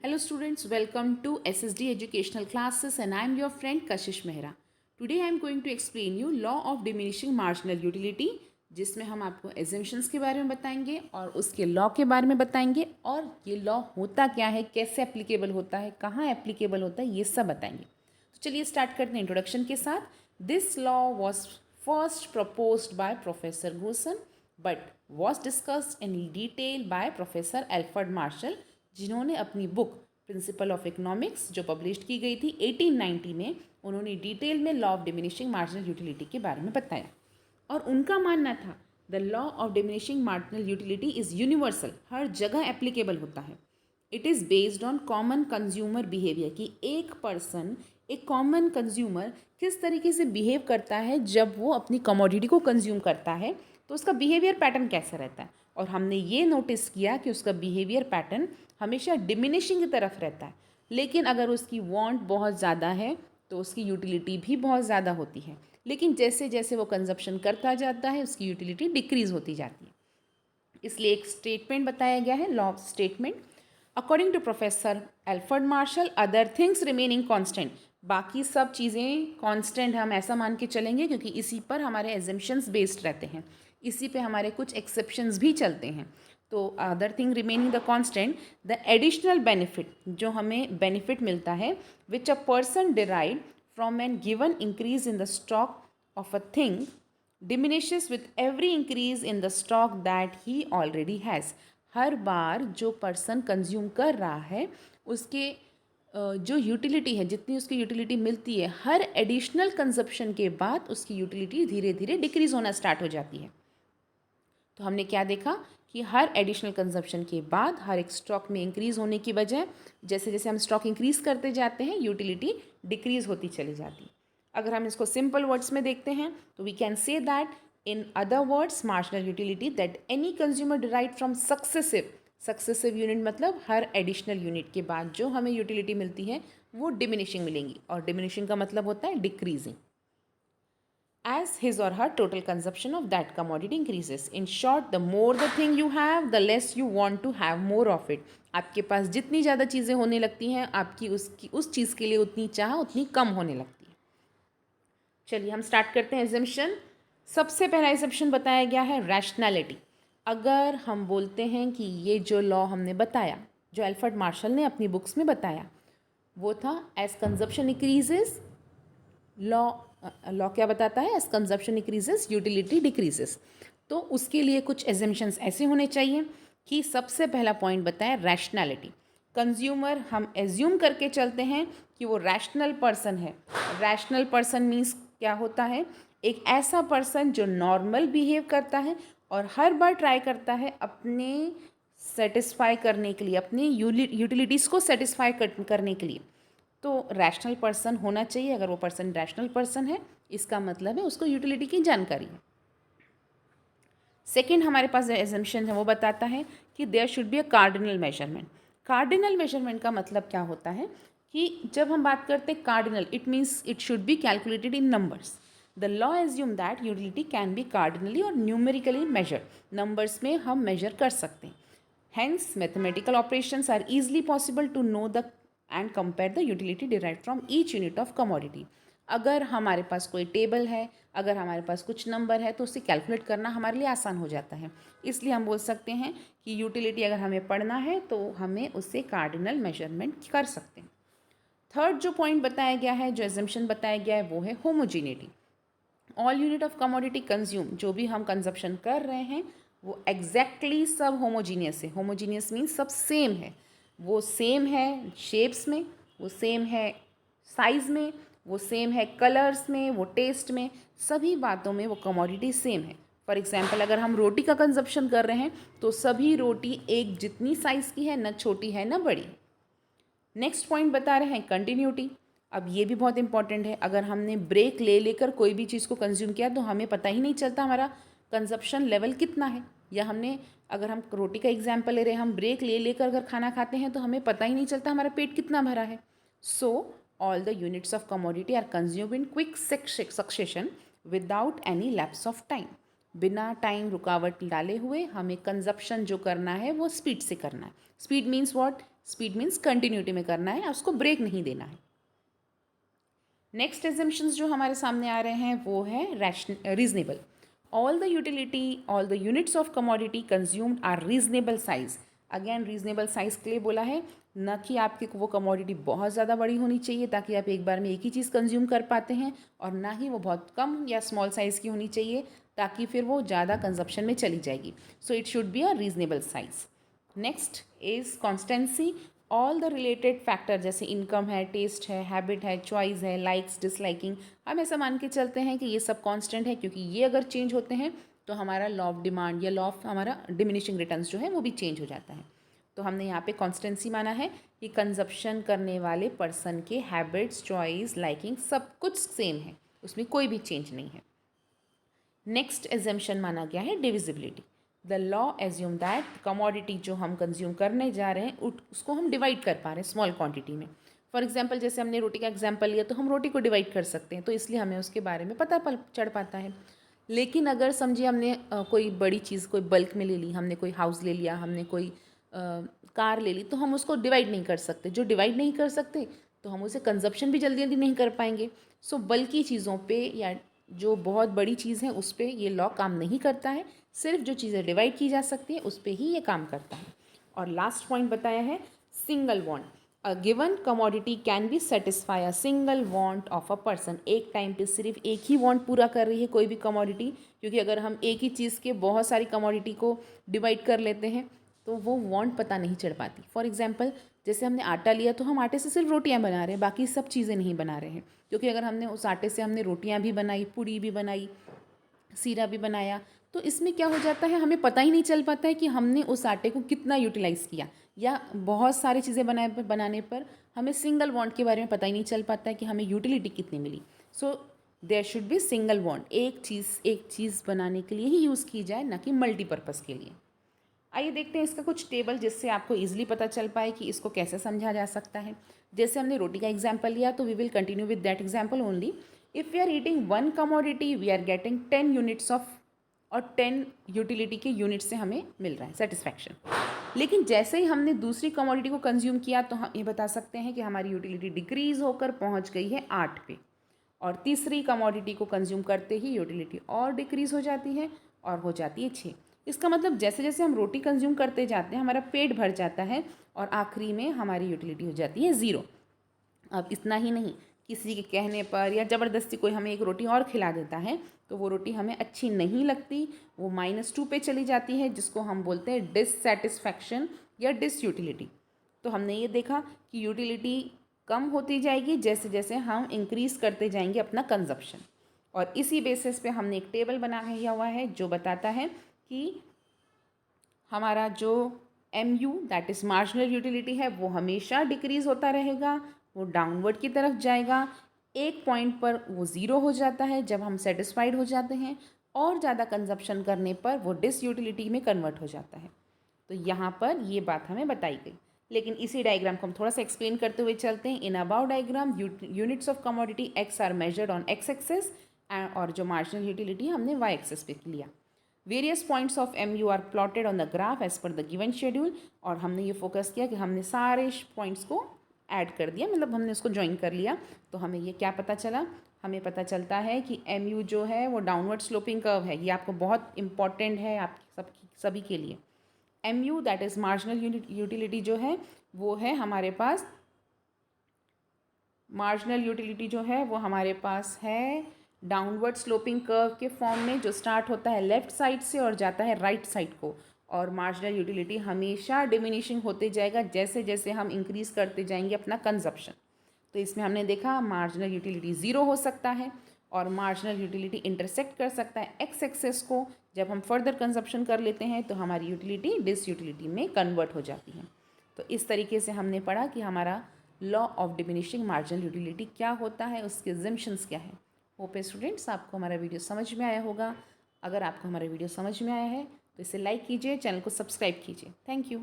Hello students, welcome to SSD Educational Classes and I am your friend Kashish Mehra. Today I am going to explain you Law of Diminishing Marginal Utility, जिसमें हम आपको assumptions के बारे में बताएंगे और उसके लॉ के बारे में बताएंगे और ये लॉ होता क्या है, कैसे एप्लीकेबल होता है, कहाँ एप्लीकेबल होता है, ये सब बताएंगे. तो चलिए स्टार्ट करते हैं इंट्रोडक्शन के साथ. This law was first proposed by professor Gossen but was discussed in detail by professor Alfred Marshall, जिन्होंने अपनी बुक प्रिंसिपल ऑफ इकोनॉमिक्स जो पब्लिश की गई थी 1890 में, उन्होंने डिटेल में law of diminishing marginal utility के बारे में बताया. और उनका मानना था the law of diminishing marginal utility is universal, हर जगह एप्लीकेबल होता है. It is based on common consumer behaviour, कि एक पर्सन, एक कॉमन कंज्यूमर किस तरीके से बिहेव करता है जब वो अपनी कमोडिटी को कंज्यूम करता है, तो उसका बिहेवियर पैटर्न कैसा रहता है. और हमने ये नोटिस किया कि उसका बिहेवियर पैटर्न हमेशा डिमिनिशिंग की तरफ रहता है, लेकिन अगर उसकी वांट बहुत ज़्यादा है तो उसकी यूटिलिटी भी बहुत ज़्यादा होती है. लेकिन जैसे जैसे वो कंजप्शन करता जाता है उसकी यूटिलिटी डिक्रीज़ होती जाती है. इसलिए एक स्टेटमेंट बताया गया है, law statement. According to professor Alfred Marshall, other things remaining constant, बाकी सब चीज़ें कांस्टेंट हम ऐसा मान के चलेंगे क्योंकि इसी पर हमारे एजम्पशंस बेस्ड रहते हैं, इसी पे हमारे कुछ एक्सेप्शंस भी चलते हैं. तो other thing remaining the constant, the additional benefit, जो हमें बेनिफिट मिलता है which a person derive from an given increase in the stock of a thing diminishes with every increase in the stock that he already has. हर बार जो person consume कर रहा है उसके जो यूटिलिटी है, जितनी उसकी यूटिलिटी मिलती है, हर एडिशनल कंजप्शन के बाद उसकी यूटिलिटी धीरे धीरे डिक्रीज होना स्टार्ट हो जाती है. तो हमने क्या देखा कि हर एडिशनल कंजप्शन के बाद हर एक स्टॉक में इंक्रीज होने की बजाय जैसे जैसे हम स्टॉक इंक्रीज करते जाते हैं यूटिलिटी डिक्रीज होती चली जाती है. अगर हम इसको सिंपल वर्ड्स में देखते हैं तो we can say that in other words marginal utility that any consumer derive from successive unit, मतलब हर एडिशनल यूनिट के बाद जो हमें यूटिलिटी मिलती है वो डिमिनिशिंग मिलेंगी, और डिमिनिशिंग का मतलब होता है decreasing, as his or her total consumption of that commodity increases. In short, the more the thing you have, the less you want to have more of it. आपके पास जितनी ज़्यादा चीज़ें होने लगती हैं, आपकी उस चीज़ के लिए उतनी चाह उतनी कम होने लगती है. चलिए हम स्टार्ट करते हैं एजम्पशन. सबसे पहला एजम्पशन बताया गया है रैशनैलिटी. अगर हम बोलते हैं कि ये जो लॉ हमने बताया, जो एल्फ्रेड मार्शल ने अपनी बुक्स में बताया, वो था एज कंजप्शन इंक्रीजेज, लॉ क्या बताता है, as consumption increases utility decreases. तो उसके लिए कुछ एजम्पशंस ऐसे होने चाहिए कि सबसे पहला पॉइंट बताया रैशनैलिटी. कंज्यूमर हम एज्यूम करके चलते हैं कि वो रैशनल पर्सन है. रैशनल पर्सन मीन्स क्या होता है, एक ऐसा पर्सन जो नॉर्मल बिहेव करता है और हर बार ट्राई करता है अपने सेटिस्फाई करने के लिए, अपनी यूटिलिटीज़ को सेटिस्फाई करने के लिए. तो रैशनल पर्सन होना चाहिए. अगर वो पर्सन रैशनल पर्सन है, इसका मतलब है उसको यूटिलिटी की जानकारी है. सेकंड हमारे पास जो एजम्पशन है वो बताता है कि there should be a cardinal measurement. Cardinal measurement का मतलब क्या होता है कि जब हम बात करते हैं cardinal, it means it should be calculated in numbers. The law assume that utility can be cardinally और न्यूमेरिकली मेजर्ड. नंबर्स में हम मेजर कर सकते हैं. Hence, mathematical operations are easily possible to know the and compare the utility derived from each unit of commodity. अगर हमारे पास कोई table है, अगर हमारे पास कुछ नंबर है, तो उससे कैलकुलेट करना हमारे लिए आसान हो जाता है. इसलिए हम बोल सकते हैं कि यूटिलिटी अगर हमें पढ़ना है तो हमें उससे कार्डिनल मेजरमेंट कर सकते हैं. थर्ड जो पॉइंट बताया गया है, जो एजम्पशन बताया गया है, वो है homogeneity. All unit of commodity consume, जो भी हम कंजप्शन कर रहे हैं वो एग्जैक्टली सब होमोजीनियस है. होमोजीनियस मीन्स सब सेम है. वो सेम है शेप्स में, वो सेम है साइज़ में, वो सेम है कलर्स में, वो टेस्ट में, सभी बातों में वो कमोडिटी सेम है. फॉर एग्जांपल अगर हम रोटी का कंजप्शन कर रहे हैं तो सभी रोटी एक जितनी साइज़ की है, न छोटी है न बड़ी. नेक्स्ट पॉइंट बता रहे हैं कंटिन्यूटी. अब ये भी बहुत इंपॉर्टेंट है. अगर हमने ब्रेक ले लेकर कोई भी चीज़ को कंज्यूम किया तो हमें पता ही नहीं चलता हमारा कंजप्शन लेवल कितना है. या हमने, अगर हम रोटी का एग्जाम्पल ले रहे हैं, हम ब्रेक ले लेकर अगर खाना खाते हैं तो हमें पता ही नहीं चलता हमारा पेट कितना भरा है. So all the units of commodity are consumed in quick succession without any lapse of time. बिना टाइम रुकावट डाले हुए हमें कंजप्शन जो करना है वो स्पीड से करना है. Speed means what, speed means continuity में करना है, उसको ब्रेक नहीं देना है। नेक्स्ट एजम्पशंस जो हमारे सामने आ रहे हैं वो है reasonable. All the units of commodity consumed are reasonable size. Again reasonable size के लिए बोला है, न कि आपकी वो कमोडिटी बहुत ज़्यादा बड़ी होनी चाहिए ताकि आप एक बार में एक ही चीज़ कंज्यूम कर पाते हैं, और ना ही वो बहुत कम या स्मॉल साइज़ की होनी चाहिए ताकि फिर वो ज़्यादा कंजप्शन में चली जाएगी। So it should be a reasonable size. Next is constituency. All the related factor जैसे इनकम है, टेस्ट है, हैबिट है, चॉइस है, लाइक्स डिसलाइकिंग, हम ऐसा मान के चलते हैं कि ये सब कांस्टेंट है, क्योंकि ये अगर चेंज होते हैं तो हमारा लॉ ऑफ डिमांड या लॉ ऑफ हमारा डिमिनिशिंग रिटर्न्स जो है वो भी चेंज हो जाता है। तो हमने यहाँ पे कॉन्स्टेंसी माना है कि कंजप्शन करने वाले पर्सन के हैबिट्स, चॉइस, लाइकिंग सब कुछ सेम है, उसमें कोई भी चेंज नहीं है। नेक्स्ट एजम्पशन माना गया है divisibility. The law assume that commodity जो हम कंज्यूम करने जा रहे हैं उसको हम डिवाइड कर पा रहे हैं स्मॉल क्वांटिटी में। फॉर एग्जांपल जैसे हमने रोटी का एग्जांपल लिया तो हम रोटी को डिवाइड कर सकते हैं, तो इसलिए हमें उसके बारे में पता चढ़ पाता है। लेकिन अगर समझिए हमने कोई बड़ी चीज़ कोई बल्क में ले ली, हमने कोई हाउस ले लिया, हमने कोई कार ले ली, तो हम उसको डिवाइड नहीं कर सकते। जो डिवाइड नहीं कर सकते तो हम उसे कंजप्शन भी जल्दी जल्दी नहीं कर पाएंगे। सो बल्कि चीज़ों पे या जो बहुत बड़ी चीज़ है उस पर ये लॉ काम नहीं करता है, सिर्फ जो चीज़ें डिवाइड की जा सकती है उस पर ही ये काम करता है। और लास्ट पॉइंट बताया है single want. A given commodity can be satisfy a single want of a person. एक टाइम पे सिर्फ एक ही वांट पूरा कर रही है कोई भी कमोडिटी, क्योंकि अगर हम एक ही चीज़ के बहुत सारी कमोडिटी को डिवाइड कर लेते हैं तो वो वांट पता नहीं चढ़ पाती। फॉर एग्जांपल जैसे हमने आटा लिया तो हम आटे से सिर्फ रोटियां बना रहे हैं, बाकी सब चीज़ें नहीं बना रहे हैं, क्योंकि अगर हमने उस आटे से हमने रोटियां भी बनाई, पूड़ी भी बनाई, सीरा भी बनाया, तो इसमें क्या हो जाता है हमें पता ही नहीं चल पाता है कि हमने उस आटे को कितना यूटिलाइज़ किया। या बहुत सारी चीज़ें बनाने पर हमें सिंगल वांट के बारे में पता ही नहीं चल पाता है कि हमें यूटिलिटी कितनी मिली। So there should be single want. एक चीज़ बनाने के लिए ही यूज़ की जाए, ना कि मल्टीपर्पज़ के लिए। आइए देखते हैं इसका कुछ टेबल जिससे आपको इजीली पता चल पाए कि इसको कैसे समझा जा सकता है। जैसे हमने रोटी का एग्जांपल लिया तो we will continue with that example only. If we are eating one commodity we are getting 10 units of, और 10 यूटिलिटी के यूनिट से हमें मिल रहा है सेटिस्फैक्शन। लेकिन जैसे ही हमने दूसरी कमोडिटी को कंज्यूम किया तो हम ये बता सकते हैं कि हमारी यूटिलिटी डिक्रीज़ होकर पहुंच गई है 8 पे, और तीसरी कमोडिटी को कंज्यूम करते ही यूटिलिटी और डिक्रीज़ हो जाती है और हो जाती है 6। इसका मतलब जैसे जैसे हम रोटी कंज्यूम करते जाते हैं हमारा पेट भर जाता है और आखिरी में हमारी यूटिलिटी हो जाती है 0। अब इतना ही नहीं, किसी के कहने पर या ज़बरदस्ती कोई हमें एक रोटी और खिला देता है तो वो रोटी हमें अच्छी नहीं लगती, वो -2 पे चली जाती है, जिसको हम बोलते हैं डिससेटिस्फैक्शन या डिसयूटिलिटी। तो हमने ये देखा कि यूटिलिटी कम होती जाएगी जैसे जैसे हम इंक्रीज़ करते जाएंगे अपना कंजप्शन, और इसी बेसिस पे हमने एक टेबल बनाया हुआ है जो बताता है कि हमारा जो MU that is marginal utility है वो हमेशा डिक्रीज़ होता रहेगा, वो डाउनवर्ड की तरफ जाएगा। एक पॉइंट पर वो 0 हो जाता है जब हम सेटिस्फाइड हो जाते हैं, और ज़्यादा कंजप्शन करने पर वो डिसयूटिलिटी में कन्वर्ट हो जाता है। तो यहाँ पर ये बात हमें बताई गई। लेकिन इसी डायग्राम को हम थोड़ा सा एक्सप्लेन करते हुए चलते हैं। In above diagram units of commodity X are measured on X axis, और जो मार्जिनल यूटिलिटी हमने वाई एक्सेस पे लिया। Various points of MU are plotted on the graph as per the given schedule, और हमने ये फोकस किया कि हमने सारे पॉइंट्स को ऐड कर दिया, मतलब हमने उसको ज्वाइन कर लिया। तो हमें ये क्या पता चला, हमें पता चलता है कि MU जो है वो डाउनवर्ड स्लोपिंग कर्व है। ये आपको बहुत इंपॉर्टेंट है आप सभी के लिए। MU that is marginal utility जो है वो है हमारे पास, मार्जिनल यूटिलिटी जो है वो हमारे पास है डाउनवर्ड स्लोपिंग कर्व के फॉर्म में, जो स्टार्ट होता है लेफ्ट साइड से और जाता है राइट साइड को। और मार्जिनल यूटिलिटी हमेशा डिमिनिशिंग होते जाएगा जैसे जैसे हम इंक्रीज़ करते जाएंगे अपना कंजप्शन। तो इसमें हमने देखा मार्जिनल यूटिलिटी 0 हो सकता है, और मार्जिनल यूटिलिटी इंटरसेक्ट कर सकता है एक्स एक्सेस को। जब हम फर्दर कंजप्शन कर लेते हैं तो हमारी यूटिलिटी डिसयूटिलिटी में कन्वर्ट हो जाती है। तो इस तरीके से हमने पढ़ा कि हमारा law of diminishing marginal utility क्या होता है, उसके एजम्पशंस क्या है। होप है स्टूडेंट्स आपको हमारा वीडियो समझ में आया होगा। अगर आपको हमारा वीडियो समझ में आया है तो इसे लाइक कीजिए, चैनल को सब्सक्राइब कीजिए। Thank you.